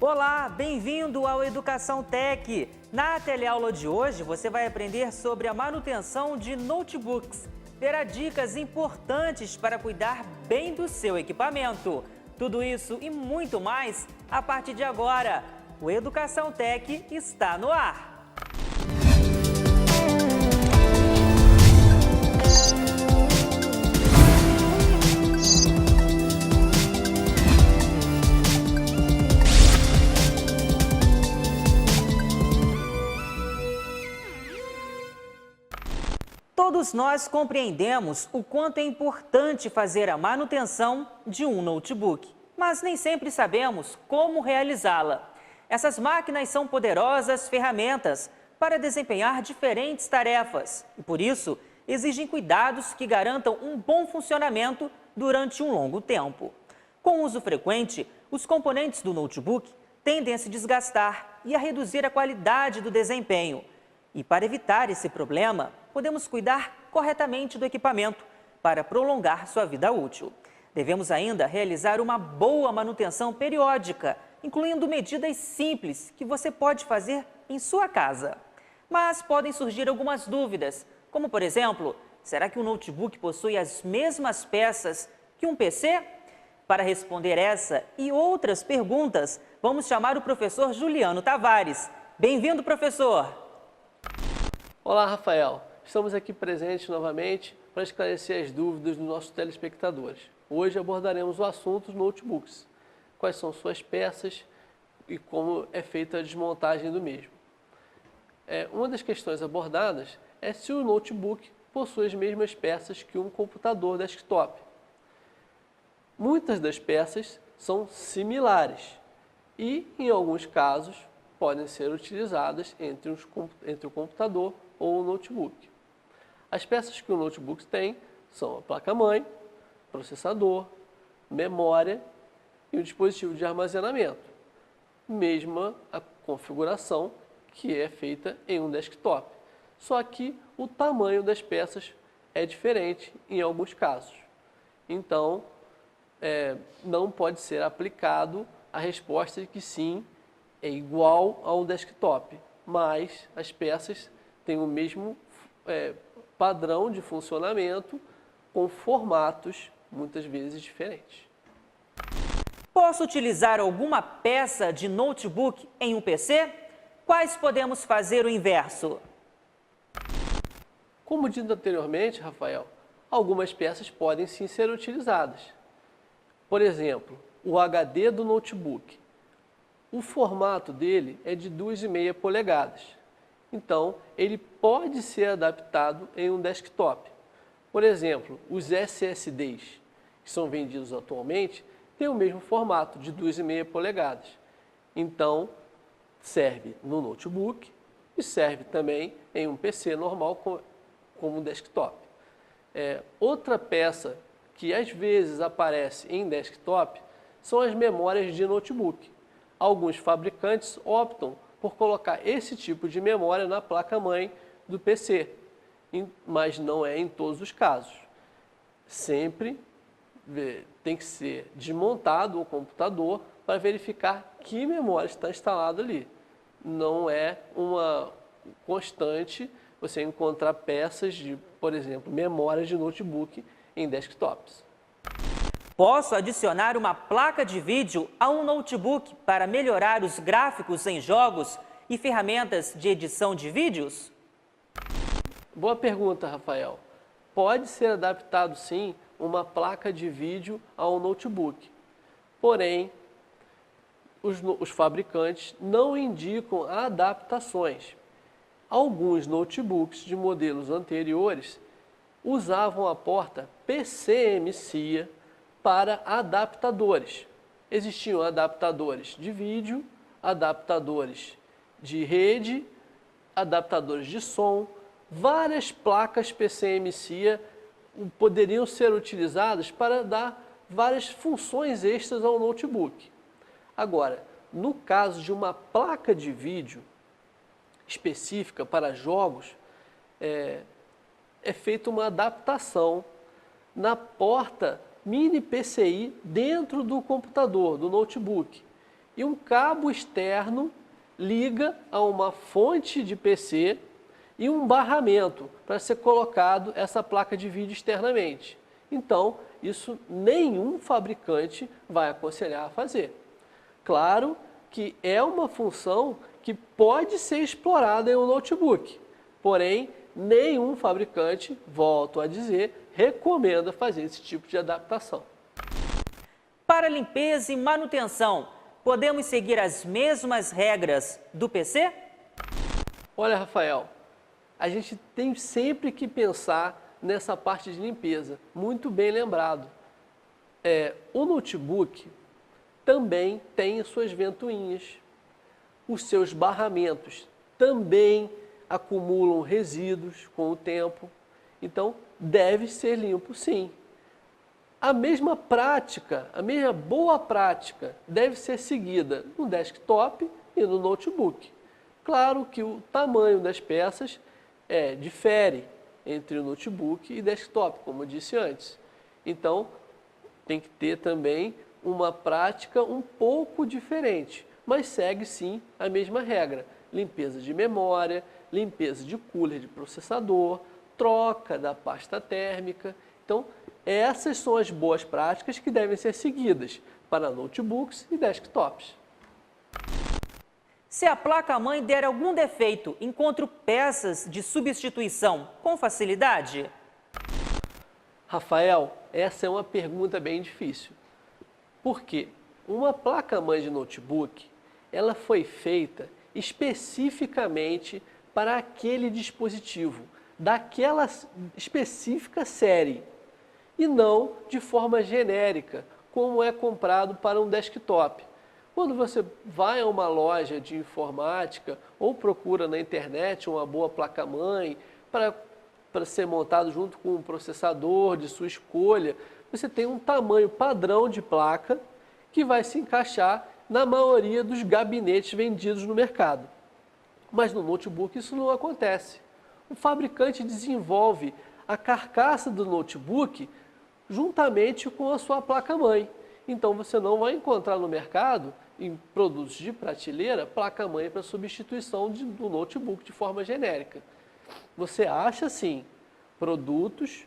Olá, bem-vindo ao Educação Tech. Na teleaula de hoje, você vai aprender sobre a manutenção de notebooks. Terá dicas importantes para cuidar bem do seu equipamento. Tudo isso e muito mais a partir de agora. O Educação Tech está no ar. Todos nós compreendemos o quanto é importante fazer a manutenção de um notebook, mas nem sempre sabemos como realizá-la. Essas máquinas são poderosas ferramentas para desempenhar diferentes tarefas e, por isso, exigem cuidados que garantam um bom funcionamento durante um longo tempo. Com o uso frequente, os componentes do notebook tendem a se desgastar e a reduzir a qualidade do desempenho. E para evitar esse problema, podemos cuidar corretamente do equipamento para prolongar sua vida útil. Devemos ainda realizar uma boa manutenção periódica, incluindo medidas simples que você pode fazer em sua casa. Mas podem surgir algumas dúvidas, como por exemplo, será que um notebook possui as mesmas peças que um PC? Para responder essa e outras perguntas, vamos chamar o professor Juliano Tavares. Bem-vindo, professor! Olá, Rafael. Estamos aqui presentes novamente para esclarecer as dúvidas dos nossos telespectadores. Hoje abordaremos o assunto dos notebooks. Quais são suas peças e como é feita a desmontagem do mesmo. Uma das questões abordadas é se o notebook possui as mesmas peças que um computador desktop. Muitas das peças são similares e, em alguns casos, podem ser utilizadas entre o computador ou o notebook. As peças que o notebook tem são a placa-mãe, processador, memória e o dispositivo de armazenamento. Mesma a configuração que é feita em um desktop. Só que o tamanho das peças é diferente em alguns casos. Então, não pode ser aplicado a resposta de que sim, é igual ao desktop, mas as peças têm o mesmo padrão de funcionamento com formatos muitas vezes diferentes. Posso utilizar alguma peça de notebook em um PC? Quais podemos fazer o inverso? Como dito anteriormente, Rafael, algumas peças podem sim ser utilizadas. Por exemplo, o HD do notebook. O formato dele é de 2,5 polegadas. Então, ele pode ser adaptado em um desktop. Por exemplo, os SSDs que são vendidos atualmente têm o mesmo formato de 2,5 polegadas. Então, serve no notebook e serve também em um PC normal como desktop. Outra peça que às vezes aparece em desktop são as memórias de notebook. Alguns fabricantes optam por colocar esse tipo de memória na placa-mãe do PC, mas não é em todos os casos. Sempre tem que ser desmontado o computador para verificar que memória está instalada ali. Não é uma constante você encontrar peças de, por exemplo, memórias de notebook em desktops. Posso adicionar uma placa de vídeo a um notebook para melhorar os gráficos em jogos e ferramentas de edição de vídeos? Boa pergunta, Rafael. Pode ser adaptado sim uma placa de vídeo a um notebook. Porém, os fabricantes não indicam adaptações. Alguns notebooks de modelos anteriores usavam a porta PCMCIA para adaptadores. Existiam adaptadores de vídeo, adaptadores de rede, adaptadores de som. Várias placas PCMCIA poderiam ser utilizadas para dar várias funções extras ao notebook. Agora, no caso de uma placa de vídeo específica para jogos, é feita uma adaptação na porta mini PCI dentro do computador, do notebook. e um cabo externo liga a uma fonte de PC e um barramento para ser colocado essa placa de vídeo externamente. Então, isso nenhum fabricante vai aconselhar a fazer. Claro que é uma função que pode ser explorada em um notebook, porém, nenhum fabricante, volto a dizer, recomenda fazer esse tipo de adaptação. Para limpeza e manutenção, podemos seguir as mesmas regras do PC? Olha, Rafael, a gente tem sempre que pensar nessa parte de limpeza, muito bem lembrado. O notebook também tem as suas ventoinhas, os seus barramentos também acumulam resíduos com o tempo, então deve ser limpo sim. A mesma prática, a mesma boa prática deve ser seguida no desktop e no notebook. Claro que o tamanho das peças difere entre o notebook e desktop, como eu disse antes. Então, tem que ter também uma prática um pouco diferente, mas segue sim a mesma regra. Limpeza de memória, limpeza de cooler de processador, troca da pasta térmica. Então, essas são as boas práticas que devem ser seguidas para notebooks e desktops. Se a placa-mãe der algum defeito, encontro peças de substituição com facilidade? Rafael, essa é uma pergunta bem difícil. Por quê? Uma placa-mãe de notebook, ela foi feita especificamente para aquele dispositivo, daquela específica série, e não de forma genérica, como é comprado para um desktop. Quando você vai a uma loja de informática ou procura na internet uma boa placa-mãe para ser montado junto com um processador de sua escolha, você tem um tamanho padrão de placa que vai se encaixar na maioria dos gabinetes vendidos no mercado. Mas no notebook isso não acontece. O fabricante desenvolve a carcaça do notebook juntamente com a sua placa-mãe. Então você não vai encontrar no mercado, em produtos de prateleira, placa-mãe para substituição do notebook de forma genérica. Você acha sim produtos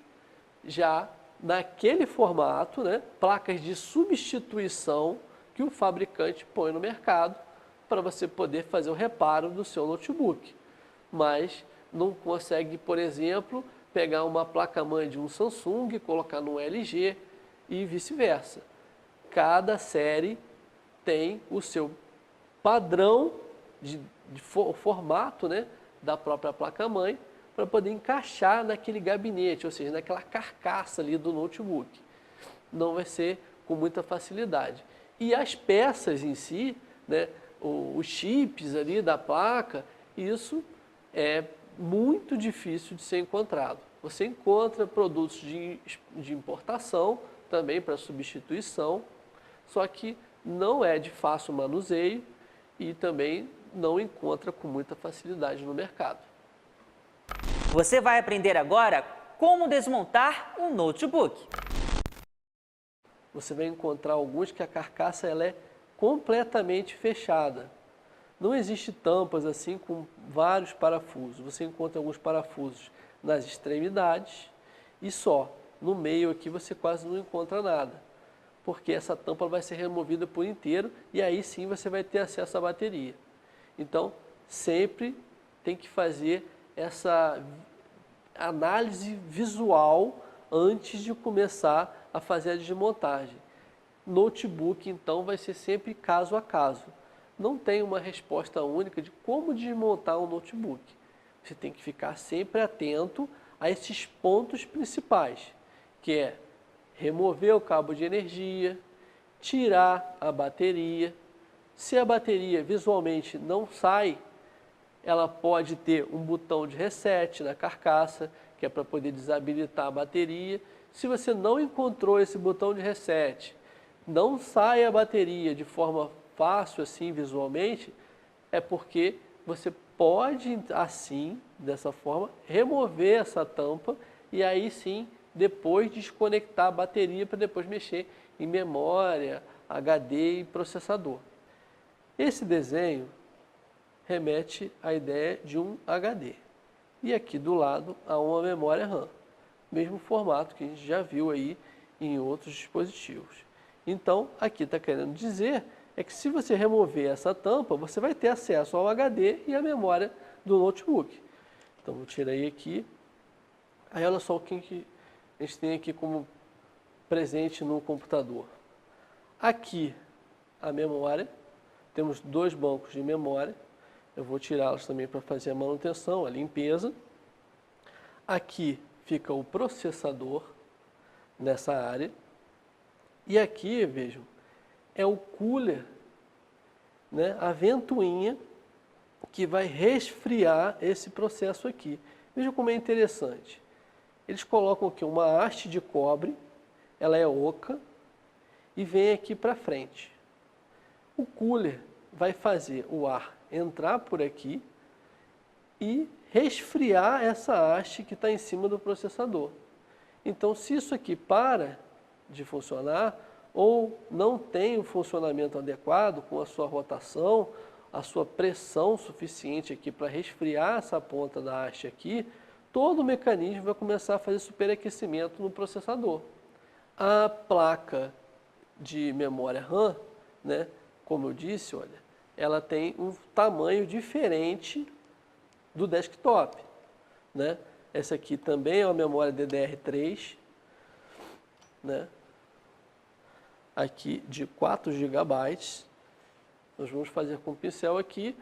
já naquele formato, placas de substituição que o fabricante põe no mercado para você poder fazer o reparo do seu notebook. Mas não consegue, por exemplo, pegar uma placa-mãe de um Samsung e colocar no LG e vice-versa. Cada série tem o seu padrão de formato da própria placa-mãe para poder encaixar naquele gabinete, ou seja, naquela carcaça ali do notebook. Não vai ser com muita facilidade. E as peças em si, os chips ali da placa, isso é muito difícil de ser encontrado. Você encontra produtos de importação também para substituição, só que não é de fácil manuseio e também não encontra com muita facilidade no mercado. Você vai aprender agora como desmontar um notebook. Você vai encontrar alguns que a carcaça ela é completamente fechada. Não existe tampas assim com vários parafusos. Você encontra alguns parafusos nas extremidades e só. No meio aqui você quase não encontra nada, porque essa tampa vai ser removida por inteiro e aí sim você vai ter acesso à bateria. Então, sempre tem que fazer essa análise visual antes de começar a fazer a desmontagem. Notebook, então, vai ser sempre caso a caso. Não tem uma resposta única de como desmontar um notebook. Você tem que ficar sempre atento a esses pontos principais, que é remover o cabo de energia, tirar a bateria. Se a bateria visualmente não sai, ela pode ter um botão de reset na carcaça, que é para poder desabilitar a bateria. Se você não encontrou esse botão de reset, não sai a bateria de forma fácil assim visualmente, é porque você pode assim, dessa forma, remover essa tampa e aí sim, depois desconectar a bateria para depois mexer em memória, HD e processador. Esse desenho remete à ideia de um HD. E aqui do lado há uma memória RAM, mesmo formato que a gente já viu aí em outros dispositivos. Então, aqui está querendo dizer é que se você remover essa tampa, você vai ter acesso ao HD e à memória do notebook. Então, eu tirei aqui. Aí, olha só o que a gente tem aqui como presente no computador. Aqui, a memória. Temos 2 bancos de memória. Eu vou tirá-los também para fazer a manutenção, a limpeza. Aqui fica o processador nessa área. E aqui, vejam, é o cooler, né, a ventoinha que vai resfriar esse processo aqui. Vejam como é interessante. Eles colocam aqui uma haste de cobre, ela é oca, e vem aqui para frente. O cooler vai fazer o ar entrar por aqui e resfriar essa haste que está em cima do processador. Então, se isso aqui para de funcionar ou não tem o funcionamento adequado com a sua rotação, a sua pressão suficiente aqui para resfriar essa ponta da haste aqui, todo o mecanismo vai começar a fazer superaquecimento no processador. A placa de memória RAM, né, como eu disse, olha, ela tem um tamanho diferente do desktop, né? Essa aqui também é uma memória DDR3, né? Aqui de 4 GB. Nós vamos fazer com pincel aqui,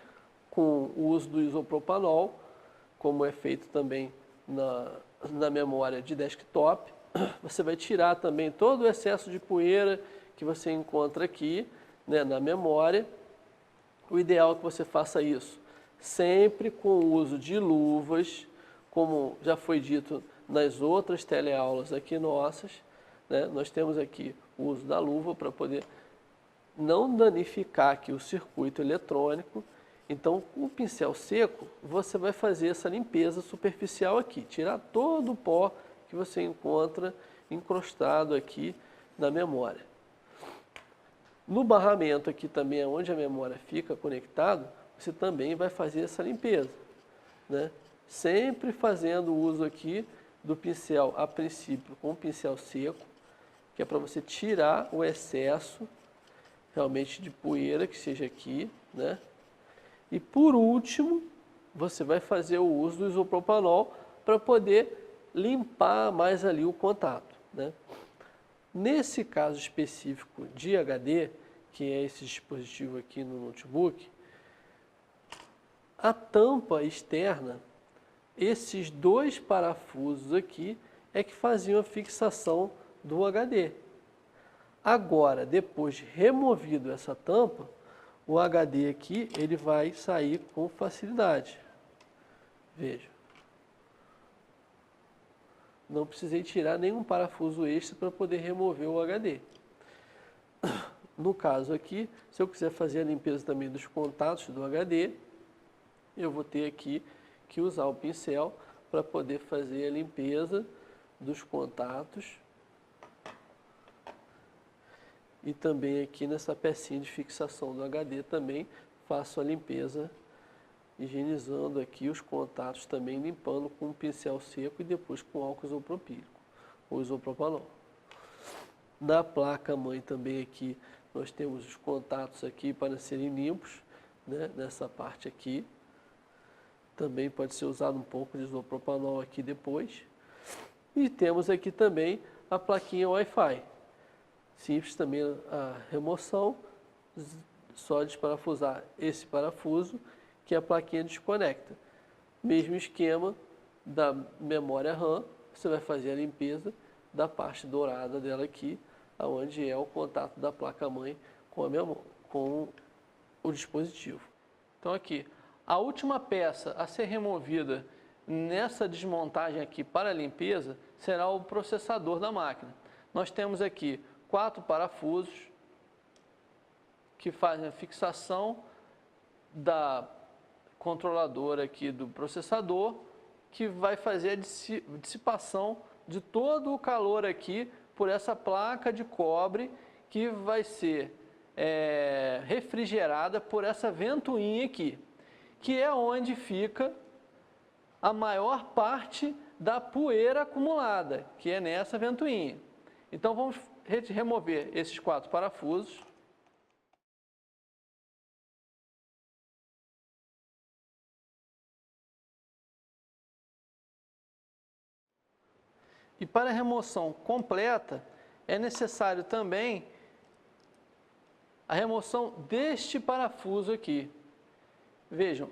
com o uso do isopropanol, como é feito também na memória de desktop. Você vai tirar também todo o excesso de poeira que você encontra aqui, né, na memória. O ideal é que você faça isso sempre com o uso de luvas, como já foi dito nas outras teleaulas aqui nossas, né? Nós temos aqui o uso da luva para poder não danificar aqui o circuito eletrônico. Então, com o pincel seco, você vai fazer essa limpeza superficial aqui, tirar todo o pó que você encontra encrostado aqui na memória. No barramento aqui também, onde a memória fica conectada, você também vai fazer essa limpeza, né? Sempre fazendo uso aqui do pincel, a princípio, com o pincel seco, que é para você tirar o excesso realmente de poeira que seja aqui, né? E por último, você vai fazer o uso do isopropanol para poder limpar mais ali o contato, né? Nesse caso específico de HD, que é esse dispositivo aqui no notebook, a tampa externa, esses 2 parafusos aqui é que faziam a fixação do HD. Agora, depois de removido essa tampa, o HD aqui ele vai sair com facilidade. Veja. Não precisei tirar nenhum parafuso extra para poder remover o HD. No caso aqui, se eu quiser fazer a limpeza também dos contatos do HD, eu vou ter aqui que usar o pincel para poder fazer a limpeza dos contatos. E também aqui nessa pecinha de fixação do HD também faço a limpeza, higienizando aqui os contatos também, limpando com um pincel seco e depois com álcool isopropílico ou isopropanol. Na placa mãe também aqui nós temos os contatos aqui para serem limpos, né, nessa parte aqui. Também pode ser usado um pouco de isopropanol aqui depois. E temos aqui também a plaquinha Wi-Fi. Simples também a remoção, só desparafusar esse parafuso que a plaquinha desconecta. Mesmo esquema da memória RAM, você vai fazer a limpeza da parte dourada dela aqui, onde é o contato da placa-mãe com o dispositivo. Então aqui, a última peça a ser removida nessa desmontagem aqui para a limpeza será o processador da máquina. Nós temos aqui 4 parafusos que fazem a fixação da controladora aqui do processador, que vai fazer a dissipação de todo o calor aqui por essa placa de cobre que vai ser refrigerada por essa ventoinha aqui, que é onde fica a maior parte da poeira acumulada, que é nessa ventoinha. Então vamos remover esses 4 parafusos. E para a remoção completa, é necessário também a remoção deste parafuso aqui. Vejam,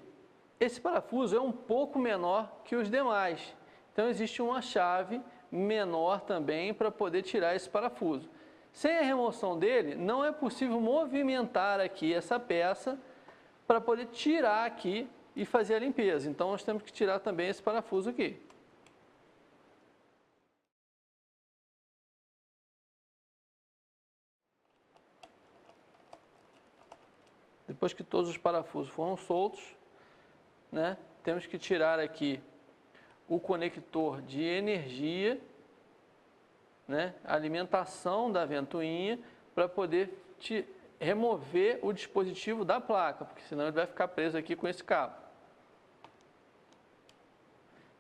esse parafuso é um pouco menor que os demais. Então existe uma chave menor também para poder tirar esse parafuso. Sem a remoção dele, não é possível movimentar aqui essa peça para poder tirar aqui e fazer a limpeza. Então nós temos que tirar também esse parafuso aqui. Depois que todos os parafusos foram soltos, né, temos que tirar aqui o conector de energia, né, alimentação da ventoinha, para poder remover o dispositivo da placa, porque senão ele vai ficar preso aqui com esse cabo.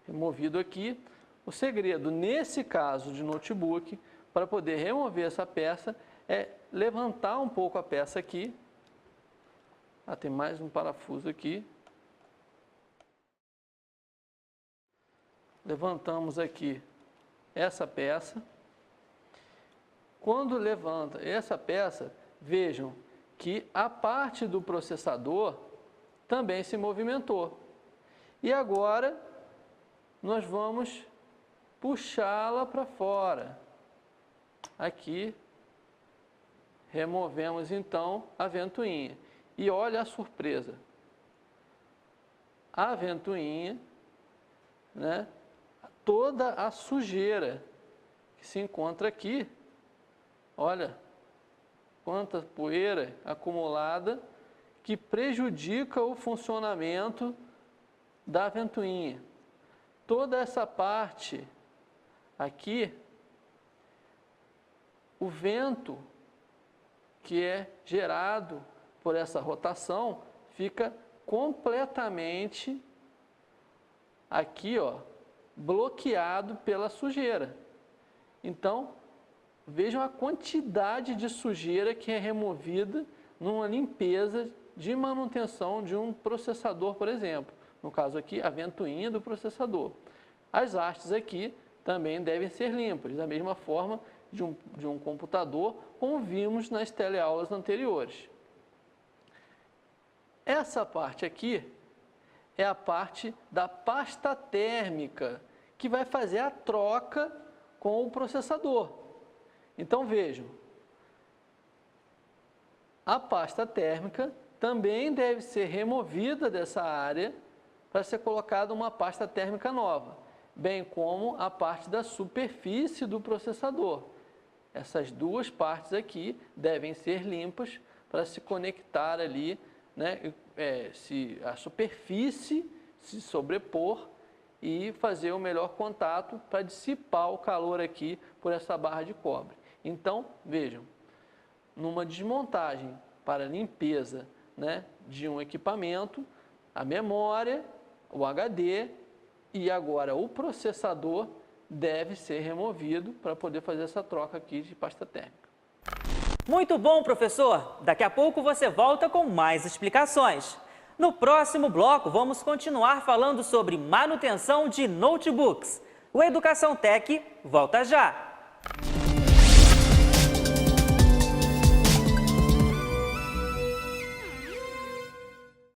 Removido aqui, o segredo nesse caso de notebook, para poder remover essa peça, é levantar um pouco a peça aqui. Tem mais um parafuso aqui. Levantamos aqui essa peça. Quando levanta essa peça, vejam que a parte do processador também se movimentou. E agora nós vamos puxá-la para fora. Aqui removemos então a ventoinha. E olha a surpresa. A ventoinha, né, toda a sujeira que se encontra aqui, olha quanta poeira acumulada que prejudica o funcionamento da ventoinha. Toda essa parte aqui, o vento que é gerado por essa rotação fica completamente aqui, ó, bloqueado pela sujeira. Então, vejam a quantidade de sujeira que é removida numa limpeza de manutenção de um processador, por exemplo. No caso aqui, a ventoinha do processador. As hastes aqui também devem ser limpas, da mesma forma de um computador, como vimos nas teleaulas anteriores. Essa parte aqui é a parte da pasta térmica, que vai fazer a troca com o processador. Então vejam, a pasta térmica também deve ser removida dessa área para ser colocada uma pasta térmica nova, bem como a parte da superfície do processador. Essas duas partes aqui devem ser limpas para se conectar ali, né, se a superfície se sobrepor e fazer o melhor contato para dissipar o calor aqui por essa barra de cobre. Então, vejam, numa desmontagem para limpeza, né, de um equipamento, a memória, o HD e agora o processador deve ser removido para poder fazer essa troca aqui de pasta térmica. Muito bom, professor! Daqui a pouco você volta com mais explicações. No próximo bloco, vamos continuar falando sobre manutenção de notebooks. O Educação Tech volta já!